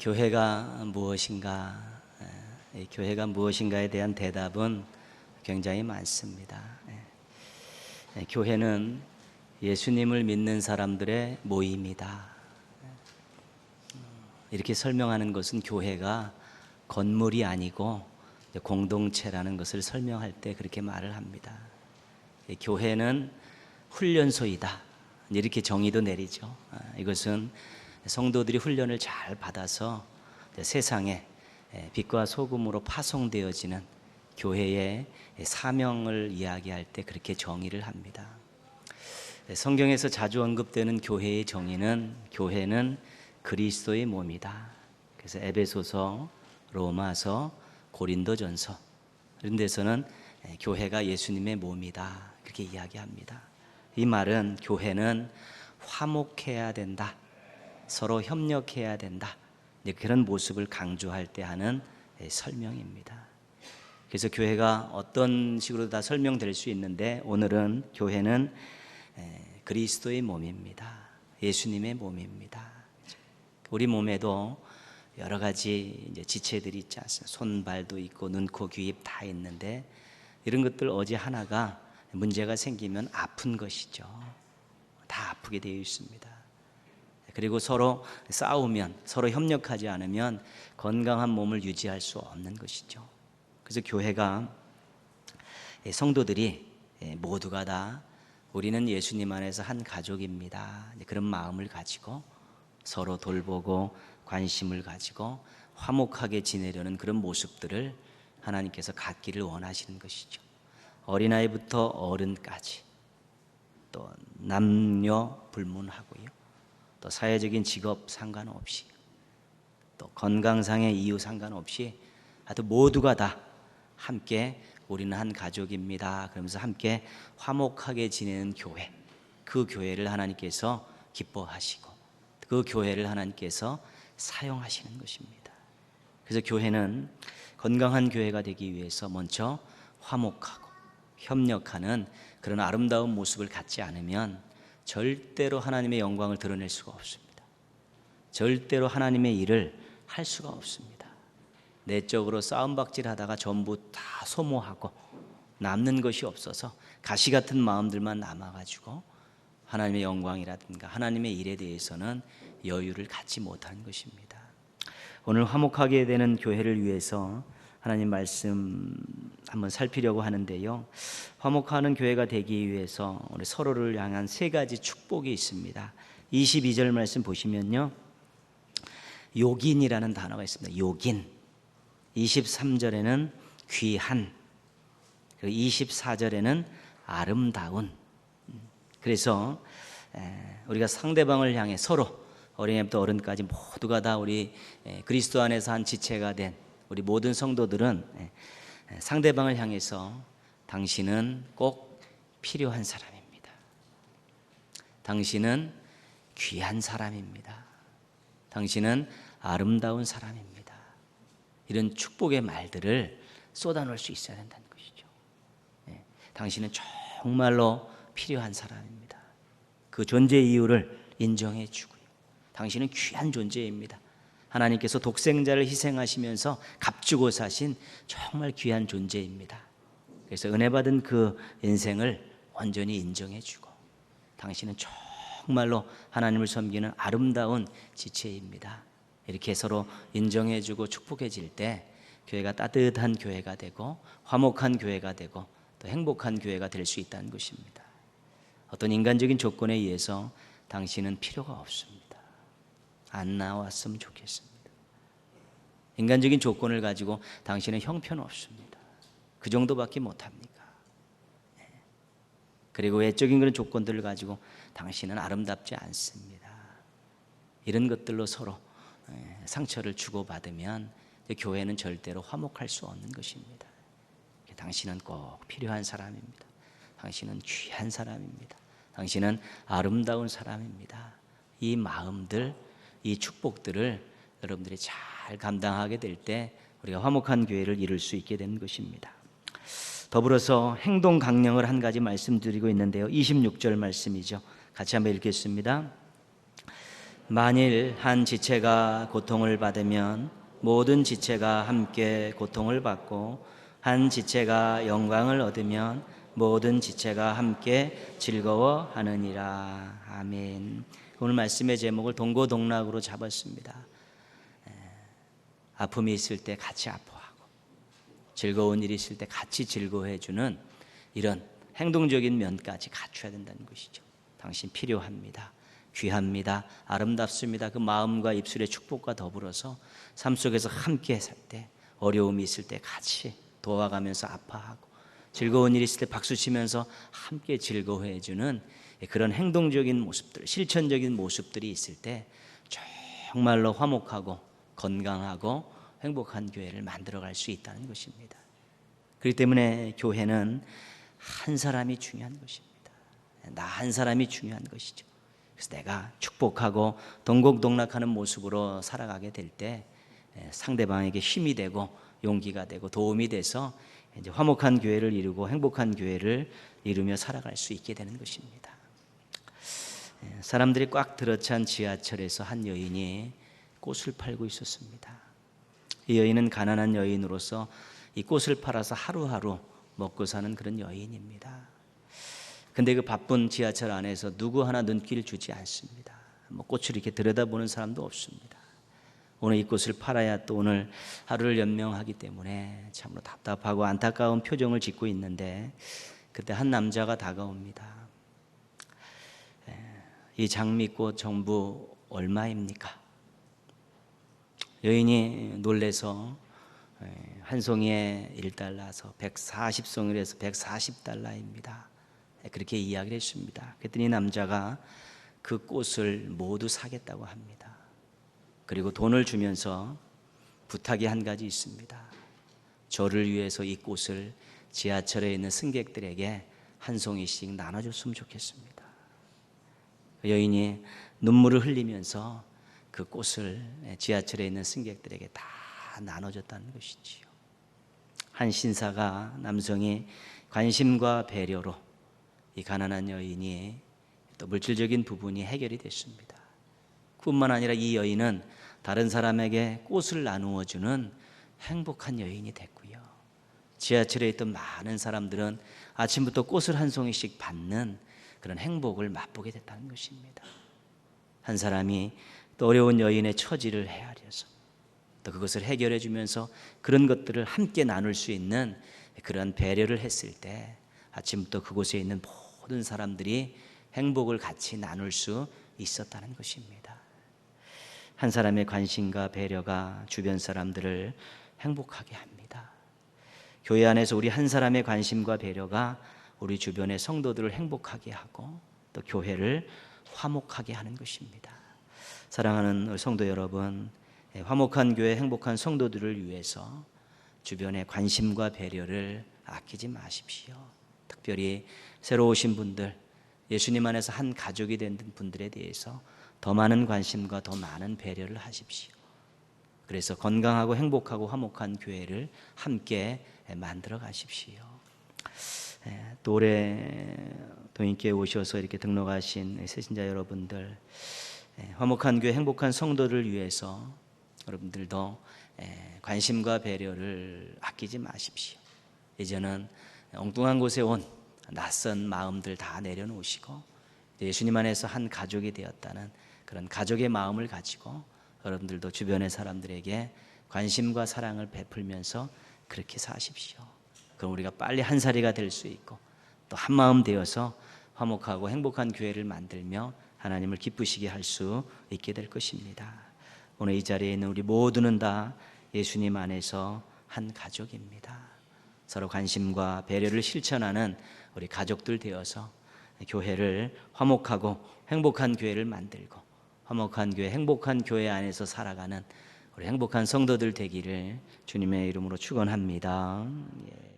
교회가 무엇인가? 교회가 무엇인가에 대한 대답은 굉장히 많습니다. 교회는 예수님을 믿는 사람들의 모임이다. 이렇게 설명하는 것은 교회가 건물이 아니고 공동체라는 것을 설명할 때 그렇게 말을 합니다. 교회는 훈련소이다. 이렇게 정의도 내리죠. 이것은 성도들이 훈련을 잘 받아서 세상에 빛과 소금으로 파송되어지는 교회의 사명을 이야기할 때 그렇게 정의를 합니다. 성경에서 자주 언급되는 교회의 정의는 교회는 그리스도의 몸이다. 그래서 에베소서, 로마서, 고린도전서 이런 데서는 교회가 예수님의 몸이다 그렇게 이야기합니다. 이 말은 교회는 화목해야 된다, 서로 협력해야 된다, 그런 모습을 강조할 때 하는 설명입니다. 그래서 교회가 어떤 식으로 다 설명될 수 있는데 오늘은 교회는 그리스도의 몸입니다. 예수님의 몸입니다. 우리 몸에도 여러 가지 이제 지체들이 있지 않습니까? 손발도 있고 눈, 코, 귀, 입 다 있는데 이런 것들 어디 하나가 문제가 생기면 아픈 것이죠. 다 아프게 되어 있습니다. 그리고 서로 싸우면, 서로 협력하지 않으면 건강한 몸을 유지할 수 없는 것이죠. 그래서 교회가 성도들이 모두가 다 우리는 예수님 안에서 한 가족입니다. 그런 마음을 가지고 서로 돌보고 관심을 가지고 화목하게 지내려는 그런 모습들을 하나님께서 갖기를 원하시는 것이죠. 어린아이부터 어른까지, 또 남녀 불문하고요, 또 사회적인 직업 상관없이, 또 건강상의 이유 상관없이 하여튼 모두가 다 함께 우리는 한 가족입니다 그러면서 함께 화목하게 지내는 교회, 그 교회를 하나님께서 기뻐하시고 그 교회를 하나님께서 사용하시는 것입니다. 그래서 교회는 건강한 교회가 되기 위해서 먼저 화목하고 협력하는 그런 아름다운 모습을 갖지 않으면 절대로 하나님의 영광을 드러낼 수가 없습니다. 절대로 하나님의 일을 할 수가 없습니다. 내적으로 싸움박질하다가 전부 다 소모하고 남는 것이 없어서 가시 같은 마음들만 남아가지고 하나님의 영광이라든가 하나님의 일에 대해서는 여유를 갖지 못하는 것입니다. 오늘 화목하게 되는 교회를 위해서 하나님 말씀 한번 살피려고 하는데요, 화목하는 교회가 되기 위해서 우리 서로를 향한 세 가지 축복이 있습니다. 22절 말씀 보시면요, 요긴이라는 단어가 있습니다. 요긴. 23절에는 귀한, 그리고 24절에는 아름다운. 그래서 우리가 상대방을 향해 서로 어린애부터 어른까지 모두가 다 우리 그리스도 안에서 한 지체가 된 우리 모든 성도들은 상대방을 향해서 당신은 꼭 필요한 사람입니다. 당신은 귀한 사람입니다. 당신은 아름다운 사람입니다. 이런 축복의 말들을 쏟아놓을 수 있어야 된다는 것이죠. 당신은 정말로 필요한 사람입니다. 그 존재 이유를 인정해 주고요. 당신은 귀한 존재입니다. 하나님께서 독생자를 희생하시면서 값주고 사신 정말 귀한 존재입니다. 그래서 은혜 받은 그 인생을 온전히 인정해 주고 당신은 정말로 하나님을 섬기는 아름다운 지체입니다. 이렇게 서로 인정해 주고 축복해질 때 교회가 따뜻한 교회가 되고 화목한 교회가 되고 또 행복한 교회가 될 수 있다는 것입니다. 어떤 인간적인 조건에 의해서 당신은 필요가 없습니다. 안 나왔으면 좋겠습니다. 인간적인 조건을 가지고 당신은 형편없습니다. 그 정도밖에 못합니까? 그리고 외적인 그런 조건들을 가지고 당신은 아름답지 않습니다. 이런 것들로 서로 상처를 주고받으면 교회는 절대로 화목할 수 없는 것입니다. 당신은 꼭 필요한 사람입니다. 당신은 귀한 사람입니다. 당신은 아름다운 사람입니다. 이 마음들, 이 축복들을 여러분들이 잘 감당하게 될 때 우리가 화목한 교회를 이룰 수 있게 되는 것입니다. 더불어서 행동 강령을 한 가지 말씀드리고 있는데요, 26절 말씀이죠. 같이 한번 읽겠습니다. 만일 한 지체가 고통을 받으면 모든 지체가 함께 고통을 받고 한 지체가 영광을 얻으면 모든 지체가 함께 즐거워하느니라. 아멘. 오늘 말씀의 제목을 동고동락으로 잡았습니다. 아픔이 있을 때 같이 아파하고 즐거운 일이 있을 때 같이 즐거워해주는 이런 행동적인 면까지 갖춰야 된다는 것이죠. 당신 필요합니다. 귀합니다. 아름답습니다. 그 마음과 입술의 축복과 더불어서 삶 속에서 함께 살 때, 어려움이 있을 때 같이 도와가면서 아파하고 즐거운 일이 있을 때 박수치면서 함께 즐거워해주는 그런 행동적인 모습들, 실천적인 모습들이 있을 때 정말로 화목하고 건강하고 행복한 교회를 만들어갈 수 있다는 것입니다. 그렇기 때문에 교회는 한 사람이 중요한 것입니다. 나 한 사람이 중요한 것이죠. 그래서 내가 축복하고 동고동락하는 모습으로 살아가게 될 때 상대방에게 힘이 되고 용기가 되고 도움이 돼서 이제 화목한 교회를 이루고 행복한 교회를 이루며 살아갈 수 있게 되는 것입니다. 사람들이 꽉 들어찬 지하철에서 한 여인이 꽃을 팔고 있었습니다. 이 여인은 가난한 여인으로서 이 꽃을 팔아서 하루하루 먹고 사는 그런 여인입니다. 근데 그 바쁜 지하철 안에서 누구 하나 눈길을 주지 않습니다. 꽃을 이렇게 들여다보는 사람도 없습니다. 오늘 이 꽃을 팔아야 또 오늘 하루를 연명하기 때문에 참으로 답답하고 안타까운 표정을 짓고 있는데 그때 한 남자가 다가옵니다. 이 장미꽃 전부 얼마입니까? 여인이 놀래서 한 송이에 1달러서 140송이에서 140달러입니다. 그렇게 이야기를 했습니다. 그랬더니 남자가 그 꽃을 모두 사겠다고 합니다. 그리고 돈을 주면서 부탁이 한 가지 있습니다. 저를 위해서 이 꽃을 지하철에 있는 승객들에게 한 송이씩 나눠줬으면 좋겠습니다. 여인이 눈물을 흘리면서 그 꽃을 지하철에 있는 승객들에게 다 나눠줬다는 것이지요. 한 신사가 남성이 관심과 배려로 이 가난한 여인이 또 물질적인 부분이 해결이 됐습니다. 뿐만 아니라 이 여인은 다른 사람에게 꽃을 나누어 주는 행복한 여인이 됐고요. 지하철에 있던 많은 사람들은 아침부터 꽃을 한 송이씩 받는 그런 행복을 맛보게 됐다는 것입니다. 한 사람이 또 어려운 여인의 처지를 헤아려서 또 그것을 해결해 주면서 그런 것들을 함께 나눌 수 있는 그런 배려를 했을 때 아침부터 그곳에 있는 모든 사람들이 행복을 같이 나눌 수 있었다는 것입니다. 한 사람의 관심과 배려가 주변 사람들을 행복하게 합니다. 교회 안에서 우리 한 사람의 관심과 배려가 우리 주변의 성도들을 행복하게 하고 또 교회를 화목하게 하는 것입니다. 사랑하는 성도 여러분, 화목한 교회, 행복한 성도들을 위해서 주변의 관심과 배려를 아끼지 마십시오. 특별히 새로 오신 분들, 예수님 안에서 한 가족이 된 분들에 대해서 더 많은 관심과 더 많은 배려를 하십시오. 그래서 건강하고 행복하고 화목한 교회를 함께 만들어 가십시오. 또 올해 도인교회 오셔서 이렇게 등록하신 새신자 여러분들, 화목한 교회, 행복한 성도를 위해서 여러분들도 관심과 배려를 아끼지 마십시오. 이제는 엉뚱한 곳에 온 낯선 마음들 다 내려놓으시고 예수님 안에서 한 가족이 되었다는 그런 가족의 마음을 가지고 여러분들도 주변의 사람들에게 관심과 사랑을 베풀면서 그렇게 사십시오. 그럼 우리가 빨리 한 사리가 될 수 있고 또 한 마음 되어서 화목하고 행복한 교회를 만들며 하나님을 기쁘시게 할 수 있게 될 것입니다. 오늘 이 자리에 있는 우리 모두는 다 예수님 안에서 한 가족입니다. 서로 관심과 배려를 실천하는 우리 가족들 되어서 교회를 화목하고 행복한 교회를 만들고 화목한 교회, 행복한 교회 안에서 살아가는 우리 행복한 성도들 되기를 주님의 이름으로 축원합니다. 예.